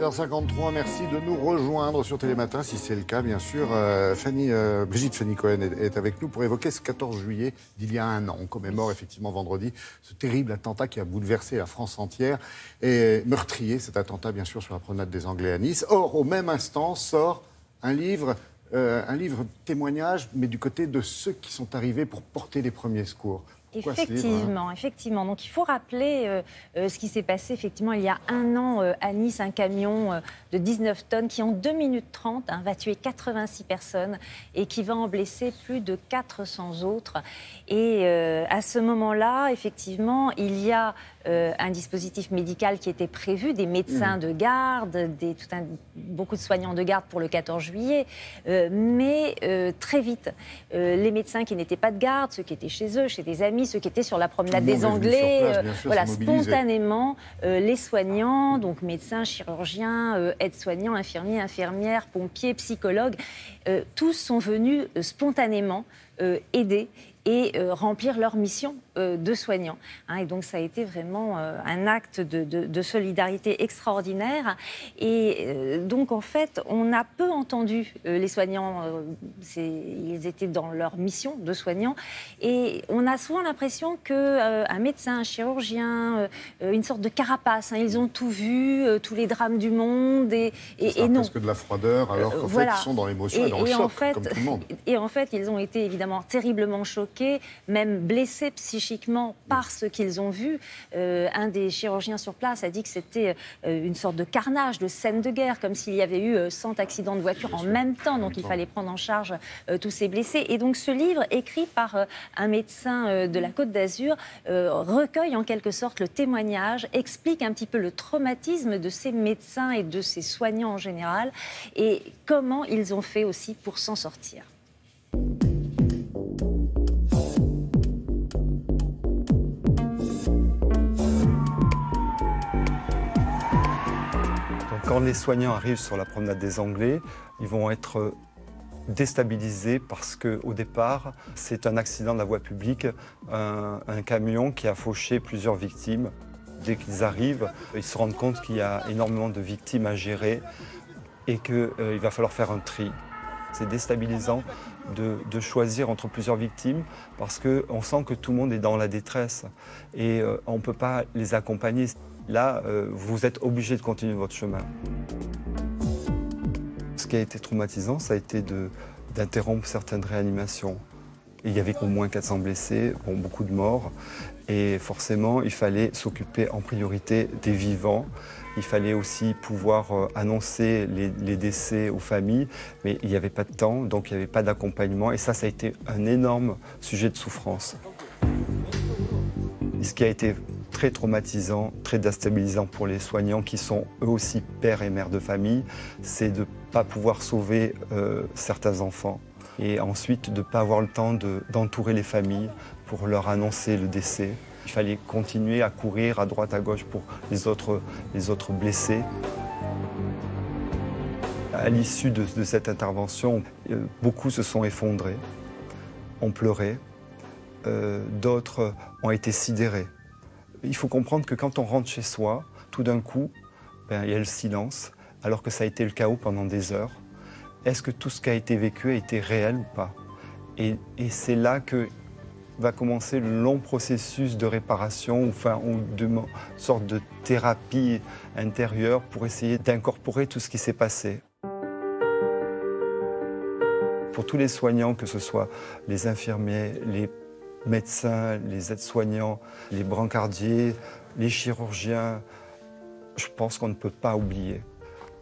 7h53, merci de nous rejoindre sur Télématin, si c'est le cas, bien sûr. Brigitte Fanny Cohen est avec nous pour évoquer ce 14 juillet d'il y a un an. On commémore effectivement vendredi ce terrible attentat qui a bouleversé la France entière et meurtrier cet attentat, bien sûr, sur la promenade des Anglais à Nice. Or, au même instant, sort un livre témoignage, mais du côté de ceux qui sont arrivés pour porter les premiers secours. Effectivement. Donc il faut rappeler ce qui s'est passé effectivement il y a un an à Nice, un camion de 19 tonnes qui en 2 minutes 30 va tuer 86 personnes et qui va en blesser plus de 400 autres. Et à ce moment-là, effectivement, il y a un dispositif médical qui était prévu, des médecins de garde, beaucoup de soignants de garde pour le 14 juillet, mais très vite, les médecins qui n'étaient pas de garde, ceux qui étaient chez eux, chez des amis, ceux qui étaient sur la promenade des Anglais, spontanément, les soignants, donc médecins, chirurgiens, aides-soignants, infirmiers, infirmières, pompiers, psychologues, tous sont venus spontanément aider et remplir leur mission de soignants. Et donc ça a été vraiment un acte de solidarité extraordinaire. Et donc en fait, on a peu entendu les soignants, ils étaient dans leur mission de soignants, et on a souvent l'impression qu'un médecin, un chirurgien, une sorte de carapace, ils ont tout vu, tous les drames du monde, et non. Presque de la froideur, alors qu'en fait, ils sont dans l'émotion et dans le choc, comme tout le monde. Et en fait, ils ont été évidemment terriblement choqués, même blessés psychiquement par ce qu'ils ont vu. Un des chirurgiens sur place a dit que c'était une sorte de carnage, de scène de guerre, comme s'il y avait eu 100 accidents de voiture en même temps. Donc il fallait prendre en charge tous ces blessés. Et donc ce livre, écrit par un médecin de la Côte d'Azur, recueille en quelque sorte le témoignage, explique un petit peu le traumatisme de ces médecins et de ces soignants en général, et comment ils ont fait aussi pour s'en sortir. Quand les soignants arrivent sur la promenade des Anglais, ils vont être déstabilisés parce qu'au départ, c'est un accident de la voie publique, un camion qui a fauché plusieurs victimes. Dès qu'ils arrivent, ils se rendent compte qu'il y a énormément de victimes à gérer et qu'il va falloir faire un tri. C'est déstabilisant de choisir entre plusieurs victimes parce qu'on sent que tout le monde est dans la détresse et on ne peut pas les accompagner. Là, vous êtes obligé de continuer votre chemin. Ce qui a été traumatisant, ça a été d'interrompre certaines réanimations. Il y avait au moins 400 blessés, beaucoup de morts. Et forcément, il fallait s'occuper en priorité des vivants. Il fallait aussi pouvoir annoncer les décès aux familles. Mais il n'y avait pas de temps, donc il n'y avait pas d'accompagnement. Et ça a été un énorme sujet de souffrance. Ce qui a été très traumatisant, très déstabilisant pour les soignants qui sont eux aussi pères et mères de famille, c'est de ne pas pouvoir sauver certains enfants et ensuite de ne pas avoir le temps d'entourer les familles pour leur annoncer le décès. Il fallait continuer à courir à droite à gauche pour les autres blessés. À l'issue de cette intervention, beaucoup se sont effondrés, ont pleuré, d'autres ont été sidérés. Il faut comprendre que quand on rentre chez soi, tout d'un coup, il y a le silence, alors que ça a été le chaos pendant des heures. Est-ce que tout ce qui a été vécu a été réel ou pas? Et c'est là que va commencer le long processus de réparation, ou de sorte de thérapie intérieure pour essayer d'incorporer tout ce qui s'est passé. Pour tous les soignants, que ce soit les infirmiers, les médecins, les aides-soignants, les brancardiers, les chirurgiens, je pense qu'on ne peut pas oublier.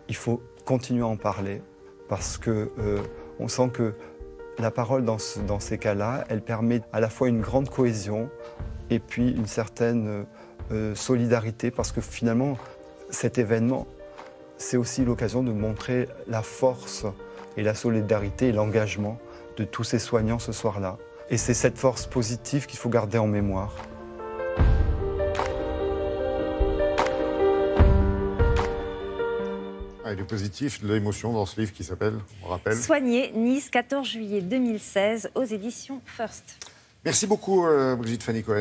Il faut continuer à en parler parce qu'on sent que la parole dans ces cas-là, elle permet à la fois une grande cohésion et puis une certaine solidarité parce que finalement, cet événement, c'est aussi l'occasion de montrer la force et la solidarité et l'engagement de tous ces soignants ce soir-là. Et c'est cette force positive qu'il faut garder en mémoire. Il est positif, de l'émotion dans ce livre qui s'appelle, on rappelle, Soigner, Nice, 14 juillet 2016, aux éditions First. Merci beaucoup, Brigitte Fanny Cohen.